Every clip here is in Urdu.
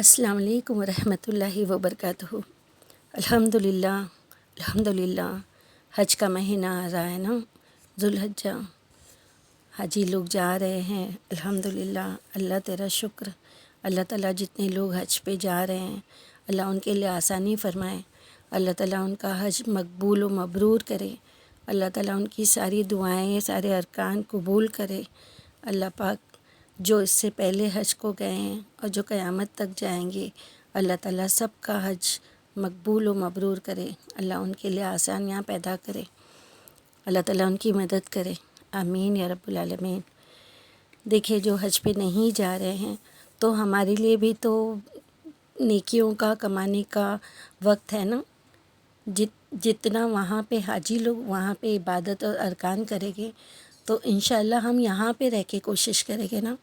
السلام علیکم ورحمۃ اللہ وبرکاتہ۔ الحمدللہ حج کا مہینہ آ رہا ہے نا، ذوالحجہ۔ حاجی لوگ جا رہے ہیں، الحمدللہ۔ اللہ تیرا شکر، اللہ تعالیٰ جتنے لوگ حج پہ جا رہے ہیں اللہ ان کے لیے آسانی فرمائے، اللہ تعالیٰ ان کا حج مقبول و مبرور کرے، اللہ تعالیٰ ان کی ساری دعائیں سارے ارکان قبول کرے۔ اللہ پاک جو اس سے پہلے حج کو گئے ہیں اور جو قیامت تک جائیں گے، اللہ تعالیٰ سب کا حج مقبول و مبرور کرے، اللہ ان کے لیے آسانیاں پیدا کرے، اللہ تعالیٰ ان کی مدد کرے، آمین یا رب العالمین۔ دیکھیے جو حج پہ نہیں جا رہے ہیں تو ہمارے لیے بھی تو نیکیوں کا کمانے کا وقت ہے نا۔ جتنا وہاں پہ حاجی لوگ وہاں پہ عبادت اور ارکان کریں گے تو انشاءاللہ ہم یہاں پہ رہ کے کوشش کریں گے نا۔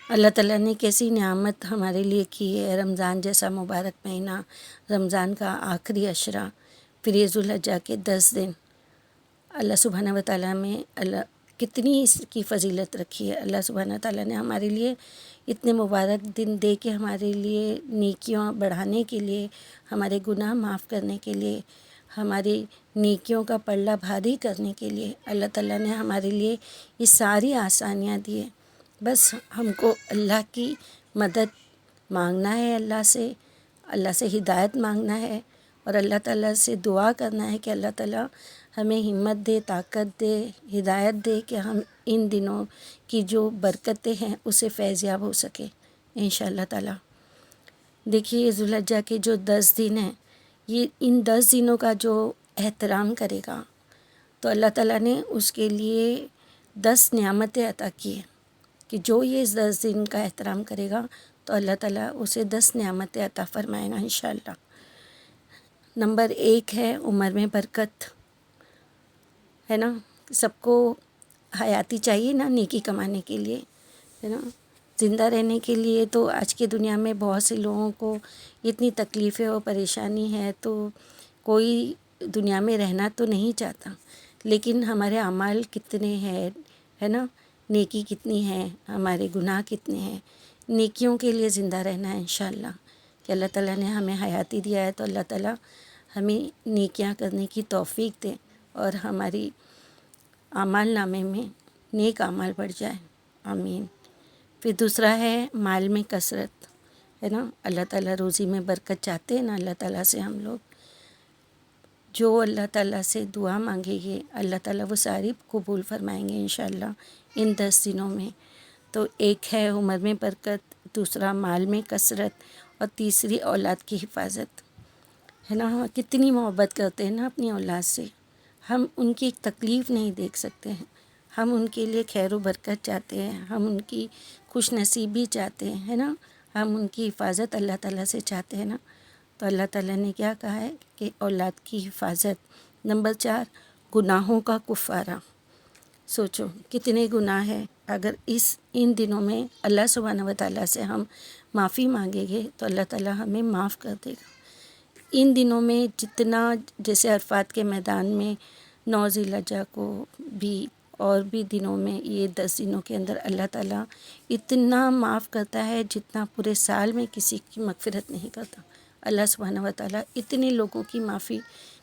اللہ تعالیٰ نے کیسی نعمت ہمارے لیے کی ہے، رمضان جیسا مبارک مہینہ، رمضان کا آخری عشرہ، پھر یہ ذوالحجہ کے 10 دن، اللہ سبحانہ و تعالیٰ میں کتنی اس کی فضیلت رکھی ہے۔ اللہ سبحانہ و تعالیٰ نے ہمارے لیے اتنے مبارک دن دے کے ہمارے لیے نیکیاں بڑھانے کے لیے، ہمارے گناہ معاف کرنے کے لیے، ہماری نیکیوں کا پلڑا بھاری کرنے کے لیے اللہ تعالیٰ نے ہمارے لیے یہ ساری آسانیاں دی ہیں۔ بس ہم کو اللہ کی مدد مانگنا ہے، اللہ سے ہدایت مانگنا ہے، اور اللہ تعالیٰ سے دعا کرنا ہے کہ اللہ تعالیٰ ہمیں ہمت دے، طاقت دے، ہدایت دے کہ ہم ان دنوں کی جو برکتیں ہیں اسے فیضیاب ہو سکے انشاءاللہ تعالیٰ۔ دیکھیے یہ ذوالحجہ کے جو 10 دن ہیں، یہ ان 10 دنوں کا جو احترام کرے گا تو اللہ تعالیٰ نے اس کے لیے 10 نعمتیں عطا کی ہیں کہ جو یہ 10 دن کا احترام کرے گا تو اللہ تعالیٰ اسے 10 نعمتیں عطا فرمائے گا انشاءاللہ۔ نمبر 1 ہے عمر میں برکت، ہے نا۔ سب کو حیاتی چاہیے نا نیکی کمانے کے لیے، ہے نا، زندہ رہنے کے لیے۔ تو آج کی دنیا میں بہت سے لوگوں کو اتنی تکلیفیں اور پریشانی ہے تو کوئی دنیا میں رہنا تو نہیں چاہتا، لیکن ہمارے اعمال کتنے ہیں، ہے نا، نیکی کتنی ہے، ہمارے گناہ کتنے ہیں۔ نیکیوں کے لیے زندہ رہنا ہے انشاءاللہ کہ اللہ تعالیٰ نے ہمیں حیاتی دیا ہے تو اللہ تعالیٰ ہمیں نیکیاں کرنے کی توفیق دے اور ہماری اعمال نامے میں نیک اعمال بڑھ جائے، آمین۔ پھر دوسرا ہے مال میں کثرت، ہے نا۔ اللہ تعالیٰ روزی میں برکت چاہتے ہیں نا اللہ تعالیٰ سے ہم لوگ، جو اللہ تعالیٰ سے دعا مانگیں گے اللہ تعالیٰ وہ ساری قبول فرمائیں گے انشاءاللہ ان 10 دنوں میں۔ تو ایک ہے عمر میں برکت، دوسرا مال میں کثرت، اور تیسری اولاد کی حفاظت، ہے نا۔ ہم کتنی محبت کرتے ہیں نا اپنی اولاد سے، ہم ان کی ایک تکلیف نہیں دیکھ سکتے ہیں، ہم ان کے لیے خیر و برکت چاہتے ہیں، ہم ان کی خوش نصیبی چاہتے ہیں، ہے نا، ہم ان کی حفاظت اللہ تعالیٰ سے چاہتے ہیں نا۔ تو اللہ تعالیٰ نے کیا کہا ہے کہ اولاد کی حفاظت۔ نمبر 4 گناہوں کا کفارہ۔ سوچو کتنے گناہ ہیں، اگر ان دنوں میں اللہ سبحانہ و تعالیٰ سے ہم معافی مانگیں گے تو اللہ تعالیٰ ہمیں معاف کر دے گا۔ ان دنوں میں جتنا، جیسے عرفات کے میدان میں 9 ذوالحجہ کو بھی اور بھی دنوں میں، یہ 10 دنوں کے اندر اللہ تعالیٰ اتنا معاف کرتا ہے جتنا پورے سال میں کسی کی مغفرت نہیں کرتا۔ اللہ سبحانہ و تعالیٰ اتنے لوگوں کی معافی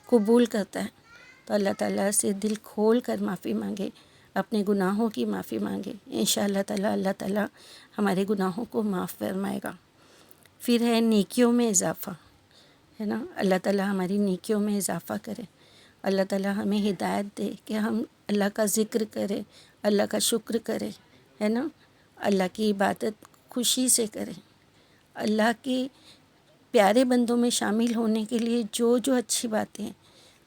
قبول کرتا ہے، تو اللہ تعالیٰ سے دل کھول کر معافی مانگے، اپنے گناہوں کی معافی مانگے، انشاءاللہ تعالیٰ اللہ تعالیٰ ہمارے گناہوں کو معاف فرمائے گا۔ پھر ہے نیکیوں میں اضافہ، ہے نا۔ اللہ تعالیٰ ہماری نیکیوں میں اضافہ کرے، اللہ تعالیٰ ہمیں ہدایت دے کہ ہم اللہ کا ذکر کریں، اللہ کا شکر کریں، ہے نا، اللہ کی عبادت خوشی سے کریں، اللہ کے پیارے بندوں میں شامل ہونے کے لیے جو جو اچھی باتیں ہیں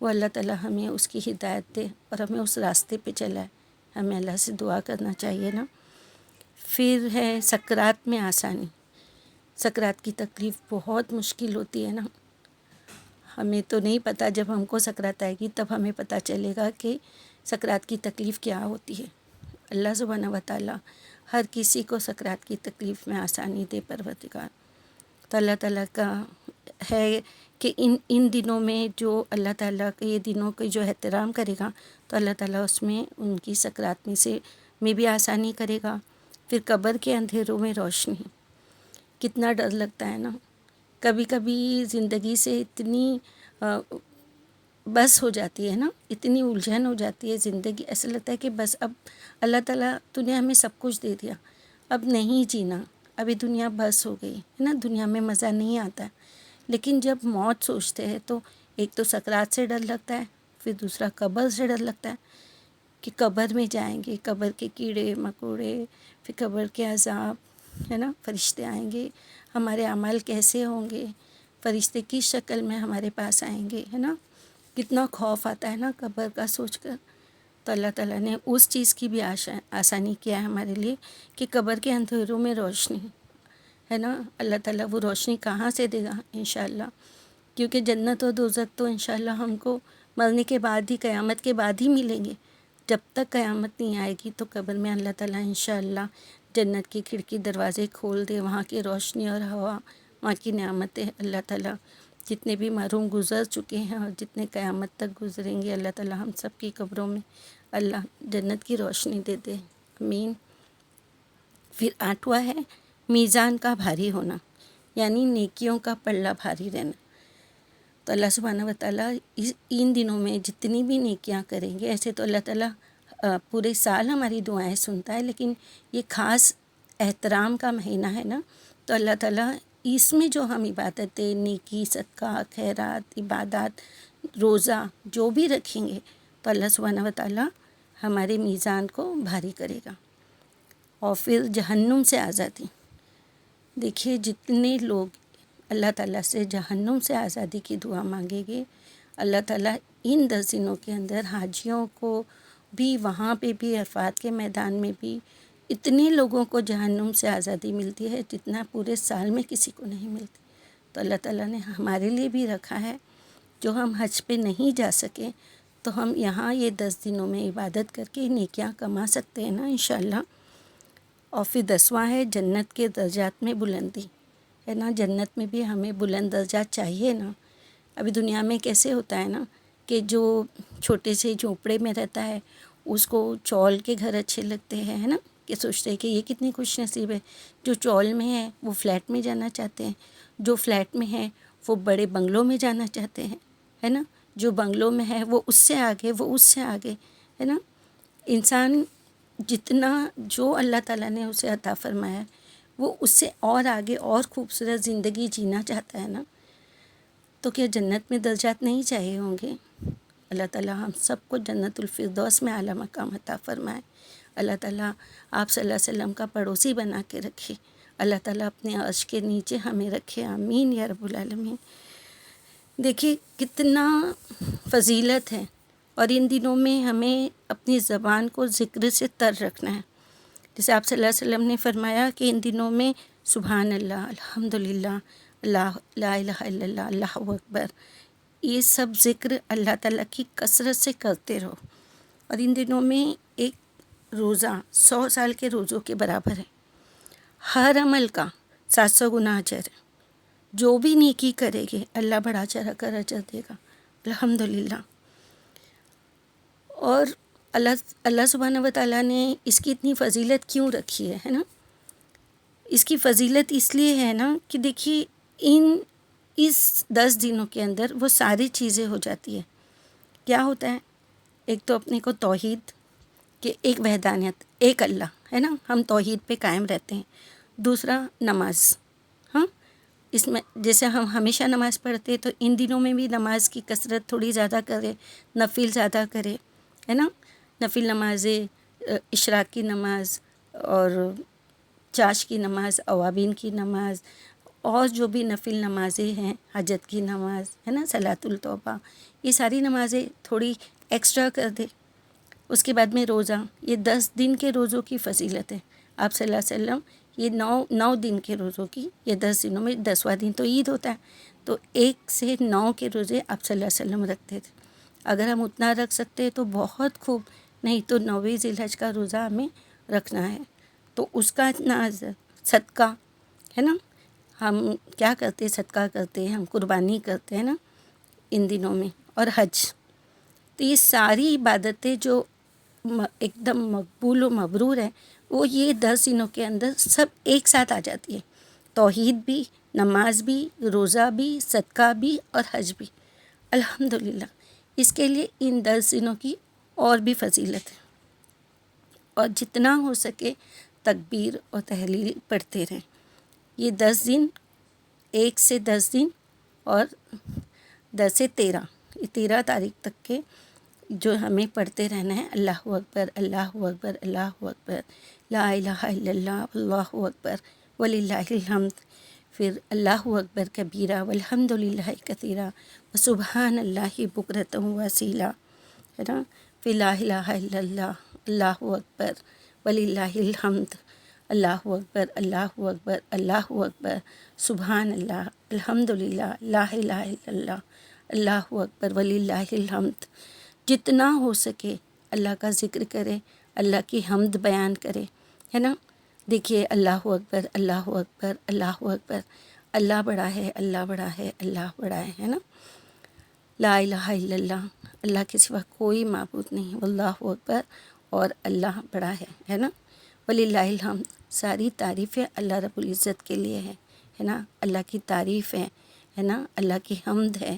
وہ اللہ تعالیٰ ہمیں اس کی ہدایت دے اور ہمیں اس راستے پہ چلائے، ہمیں اللہ سے دعا کرنا چاہیے نا۔ پھر ہے سکرات میں آسانی۔ سکرات کی تکلیف بہت مشکل ہوتی ہے نا، ہمیں تو نہیں پتہ، جب ہم کو سکرات آئے گی تب ہمیں پتہ چلے گا کہ سکرات کی تکلیف کیا ہوتی ہے۔ اللہ سبحانہ و تعالیٰ ہر کسی کو سکرات کی تکلیف میں آسانی دے پروردگار۔ تو اللہ تعالیٰ کا ہے کہ ان دنوں میں جو اللہ تعالیٰ کے یہ دنوں کے جو احترام کرے گا تو اللہ تعالیٰ اس میں ان کی سکرات میں بھی آسانی کرے گا۔ پھر قبر کے اندھیروں میں روشنی، کتنا ڈر لگتا ہے نا. کبھی کبھی زندگی سے اتنی بس ہو جاتی ہے نا، اتنی الجھن ہو جاتی ہے زندگی، ایسا لگتا ہے کہ بس اب اللہ تعالیٰ تو نے ہمیں سب کچھ دے دیا، اب نہیں جینا، ابھی دنیا بس ہو گئی ہے نا، دنیا میں مزہ نہیں آتا ہے. لیکن جب موت سوچتے ہیں تو ایک تو سکرات سے ڈر لگتا ہے، پھر دوسرا قبر سے ڈر لگتا ہے کہ قبر میں جائیں گے، قبر کے کیڑے مکوڑے، پھر قبر کے عذاب ہے نا، فرشتے آئیں گے، ہمارے اعمال کیسے ہوں گے، فرشتے کس شکل میں ہمارے پاس آئیں گے، ہے نا. کتنا خوف آتا ہے نا قبر کا سوچ کر. تو اللہ تعالیٰ نے اس چیز کی بھی آسانی کیا ہے ہمارے لیے کہ قبر کے اندھیروں میں روشنی ہے نا. اللہ تعالیٰ وہ روشنی کہاں سے دے گا انشاءاللہ، کیونکہ جنت و دوزخ تو انشاءاللہ ہم کو مرنے کے بعد ہی، قیامت کے بعد ہی ملیں گے. جب تک قیامت نہیں آئے گی تو قبر میں اللہ تعالیٰ انشاءاللہ جنت کی کھڑکی دروازے کھول دے، وہاں کی روشنی اور ہوا، وہاں کی نعمتیں اللہ تعالیٰ جتنے بھی محروم گزر چکے ہیں اور جتنے قیامت تک گزریں گے، اللہ تعالیٰ ہم سب کی قبروں میں اللہ جنت کی روشنی دے دے، آمین. پھر 8واں ہے میزان کا بھاری ہونا، یعنی نیکیوں کا پلڑا بھاری رہنا. تو اللہ سبحانہ و تعالیٰ ان دنوں میں جتنی بھی نیکیاں کریں گے، ایسے تو اللہ تعالیٰ پورے سال ہماری دعائیں سنتا ہے، لیکن یہ خاص احترام کا مہینہ ہے نا، تو اللہ تعالیٰ اس میں جو ہم عبادتیں، نیکی، صدقہ، خیرات، عبادات، روزہ جو بھی رکھیں گے تو اللہ سبحانہ و تعالیٰ ہمارے میزان کو بھاری کرے گا. اور پھر جہنم سے آزادی. دیکھیے جتنے لوگ اللہ تعالیٰ سے جہنم سے آزادی کی دعا مانگیں گے، اللہ تعالیٰ ان 10 دنوں کے اندر حاجیوں کو بھی، وہاں پہ بھی، عرفات کے میدان میں بھی اتنے لوگوں کو جہنم سے آزادی ملتی ہے جتنا پورے سال میں کسی کو نہیں ملتی. تو اللہ تعالیٰ نے ہمارے لیے بھی رکھا ہے، جو ہم حج پہ نہیں جا سکیں تو ہم یہاں یہ 10 دنوں میں عبادت کر کے نیکیاں کما سکتے ہیں نا انشاءاللہ. اور پھر 10واں ہے جنت کے درجات میں بلندی، ہے نا. جنت میں بھی ہمیں بلند درجات چاہیے نا. ابھی دنیا میں کیسے ہوتا ہے نا کہ جو چھوٹے سے جھونپڑے میں رہتا ہے اس کو چول کے گھر اچھے لگتے ہیں، ہے نا، کہ سوچتے ہیں کہ یہ کتنی خوش نصیب ہے. جو چول میں ہے وہ فلیٹ میں جانا چاہتے ہیں، جو فلیٹ میں ہے وہ بڑے بنگلوں میں جانا چاہتے ہیں، ہے نا. جو بنگلوں میں ہے وہ اس سے آگے، وہ اس سے آگے، ہے نا. انسان جتنا جو اللہ تعالیٰ نے اسے عطا فرمایا ہے وہ اس سے اور آگے اور خوبصورت زندگی جینا چاہتا ہے نا. تو کیا جنت میں درجات نہیں چاہیے ہوں گے؟ اللہ تعالیٰ ہم سب کو جنت الفردوس میں اعلیٰ مقام عطا فرمائے. اللہ تعالیٰ آپ صلی اللہ علیہ وسلم کا پڑوسی بنا کے رکھے. اللہ تعالیٰ اپنے عرش کے نیچے ہمیں رکھے، آمین یا رب العالمین. دیکھیے کتنا فضیلت ہے، اور ان دنوں میں ہمیں اپنی زبان کو ذکر سے تر رکھنا ہے. جیسے آپ صلی اللہ علیہ وسلم نے فرمایا کہ ان دنوں میں سبحان اللہ، الحمدللہ، لا الہ الا اللہ، اللہ اکبر، یہ سب ذکر اللہ تعالیٰ کی کثرت سے کرتے رہو. اور ان دنوں میں ایک روزہ 100 سال کے روزوں کے برابر ہے. ہر عمل کا 700 گنا اجر ہے. جو بھی نیکی کرے گے اللہ بڑا چڑھا کر اجر دے گا، الحمدللہ. اور اللہ سبحانہ و تعالیٰ نے اس کی اتنی فضیلت کیوں رکھی ہے نا. اس کی فضیلت اس لیے ہے نا کہ دیکھیے اس 10 دنوں کے اندر وہ ساری چیزیں ہو جاتی ہے. کیا ہوتا ہے؟ ایک تو اپنے کو توحید کہ ایک وحدانیت، ایک اللہ، ہے نا، ہم توحید پہ قائم رہتے ہیں. دوسرا نماز، ہاں، اس میں جیسے ہم ہمیشہ نماز پڑھتے تو ان دنوں میں بھی نماز کی کثرت تھوڑی زیادہ کرے، نفل زیادہ کرے، ہے نا. نفل نمازیں، اشراق کی نماز اور چاش کی نماز، اوابین کی نماز، اور جو بھی نفل نمازیں ہیں، حجت کی نماز، ہے نا، صلاۃ التوبہ، یہ ساری نمازیں تھوڑی ایکسٹرا کر دے. اس کے بعد میں روزہ، یہ 10 دن کے روزوں کی فضیلت ہے. آپ صلی اللہ علیہ وسلم یہ 9 دن کے روزوں کی، یہ 10 دنوں میں 10واں دن تو عید ہوتا ہے، تو 1 سے 9 کے روزے آپ صلی اللہ علیہ وسلم رکھتے تھے. اگر ہم اتنا رکھ سکتے ہیں تو بہت خوب، نہیں تو 9ویں ذی الحج کا روزہ ہمیں رکھنا ہے. تو اس کا اتنا صدقہ، ہے نا، ہم کیا کرتے ہیں، صدقہ کرتے ہیں، ہم قربانی کرتے ہیں نا ان دنوں میں. اور حج، تو یہ ساری عبادتیں جو ایک دم مقبول و مبرور ہے وہ یہ 10 دنوں کے اندر سب ایک ساتھ آ جاتی ہے. توحید بھی، نماز بھی، روزہ بھی، صدقہ بھی اور حج بھی۔ الحمدللہ اس کے لیے ان 10 دنوں کی اور بھی فضیلت ہے، اور جتنا ہو سکے تکبیر اور تحلیل پڑھتے رہیں۔ یہ 10 دن، 1 سے 10 دن اور 10 سے 13، یہ 13 تاریخ تک کے جو ہمیں پڑھتے رہنا ہے، اللہ اکبر، اللہ اکبر، اللہ اکبر، لا الہ الا اللہ، اللہ اکبر وللہ الحمد، پھر اللہ اکبر کبیرہ والحمد للہ کثیرہ وسبحان اللہ بکرۃ واسیلہ، ہے نا، پھر لا الہ الا اللہ، اللہ اکبر وللہ الحمد، اللہ اکبر، اللہ اکبر، اللہ اکبر، سبحان اللہ، الحمد للہ، لا الہ الا اللہ، اللہ اکبر وللہ الحمد۔ جتنا ہو سکے اللہ کا ذکر کرے، اللہ کی حمد بیان کرے، ہے نا۔ دیکھیے اللہ اکبر، اللہ اکبر، اللہ اکبر، اللہ بڑا ہے، اللہ بڑا ہے، اللہ بڑا ہے نا۔ لا الہ الا اللہ، اللہ کے سوا کوئی معبود نہیں، واللہ اکبر، اور اللہ بڑا ہے نا۔ وللہ الحمد، ساری تعریفیں اللہ رب العزت کے لیے ہے نا، اللہ کی تعریف ہے نا، اللہ کی حمد ہے۔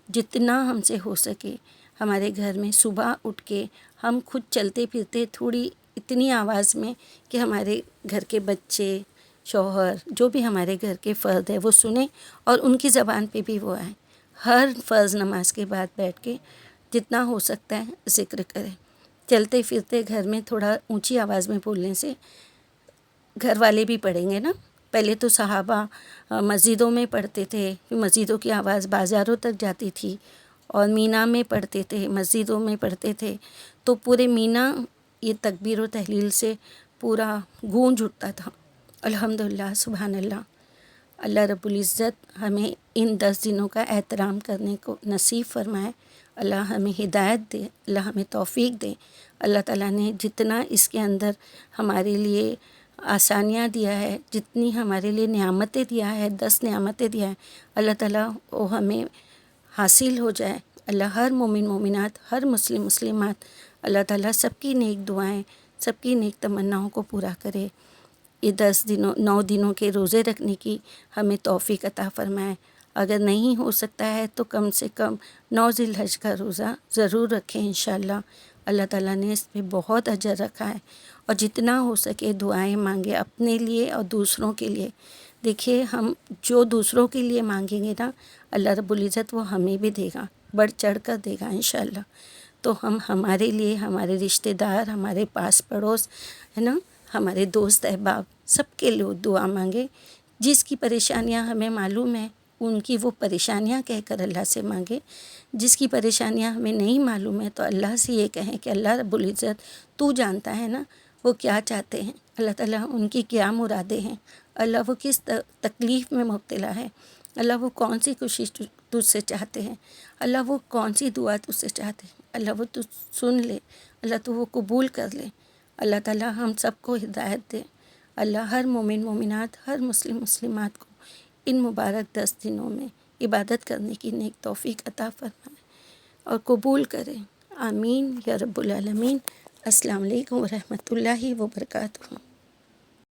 جتنا ہم سے ہو سکے ہمارے گھر میں صبح اٹھ کے ہم خود چلتے پھرتے تھوڑی اتنی آواز میں کہ ہمارے گھر کے بچے، شوہر، جو بھی ہمارے گھر کے فرد ہے وہ سنیں اور ان کی زبان پہ بھی وہ آئیں۔ ہر فرض نماز کے بعد بیٹھ کے جتنا ہو سکتا ہے ذکر کریں۔ چلتے پھرتے گھر میں تھوڑا اونچی آواز میں بولنے سے گھر والے بھی پڑھیں گے نا۔ پہلے تو صحابہ مسجدوں میں پڑھتے تھے، مسجدوں کی آواز بازاروں تک جاتی تھی، اور مینا میں پڑھتے تھے، مسجدوں میں پڑھتے تھے، تو پورے مینا یہ تکبیر و تحلیل سے پورا گونج اٹھتا تھا۔ الحمدللہ، سبحان اللہ۔ اللہ رب العزت ہمیں ان 10 دنوں کا احترام کرنے کو نصیب فرمائے، اللہ ہمیں ہدایت دے، اللہ ہمیں توفیق دے۔ اللہ تعالیٰ نے جتنا اس کے اندر ہمارے لیے آسانیاں دیا ہے، جتنی ہمارے لیے نعمتیں دیا ہے، 10 نعمتیں دیا ہے، اللہ تعالیٰ وہ ہمیں حاصل ہو جائے۔ اللہ ہر مومن مومنات، ہر مسلم مسلمات، اللہ تعالیٰ سب کی نیک دعائیں، سب کی نیک تمناؤں کو پورا کرے۔ یہ 9 دنوں کے روزے رکھنے کی ہمیں توفیق عطا فرمائے۔ اگر نہیں ہو سکتا ہے تو کم سے کم 9 ذی الحج کا روزہ ضرور رکھیں انشاءاللہ۔ اللہ تعالیٰ نے اس پہ بہت اجر رکھا ہے، اور جتنا ہو سکے دعائیں مانگے اپنے لیے اور دوسروں کے لیے۔ دیکھیے ہم جو دوسروں کے لیے مانگیں گے نا، اللہ رب العزت وہ ہمیں بھی دے گا، بڑھ چڑھ کر دے گا انشاءاللہ۔ تو ہم ہمارے لیے، ہمارے رشتہ دار، ہمارے پاس پڑوس، ہے نا، ہمارے دوست احباب، سب کے لیے دعا مانگے۔ جس کی پریشانیاں ہمیں معلوم ہیں ان کی وہ پریشانیاں کہہ کر اللہ سے مانگے۔ جس کی پریشانیاں ہمیں نہیں معلوم ہے تو اللہ سے یہ کہیں کہ اللہ رب العزت تو جانتا ہے نا وہ کیا چاہتے ہیں، اللہ تعالیٰ ان کی کیا مرادیں ہیں، اللہ وہ کس تکلیف میں مبتلا ہے، اللہ وہ کون سی کوشش تجھ سے چاہتے ہیں، اللہ وہ کون سی دعا تجھ سے چاہتے ہیں، اللہ وہ تجھ سن لے، اللہ تو وہ قبول کر لے۔ اللہ تعالیٰ ہم سب کو ہدایت دے۔ اللہ ہر مومن مومنات، ہر مسلم مسلمات کو ان مبارک 10 دنوں میں عبادت کرنے کی نیک توفیق عطا فرمائے اور قبول کرے۔ آمین یا رب العالمین۔ السلام علیکم ورحمۃ اللہ وبرکاتہ۔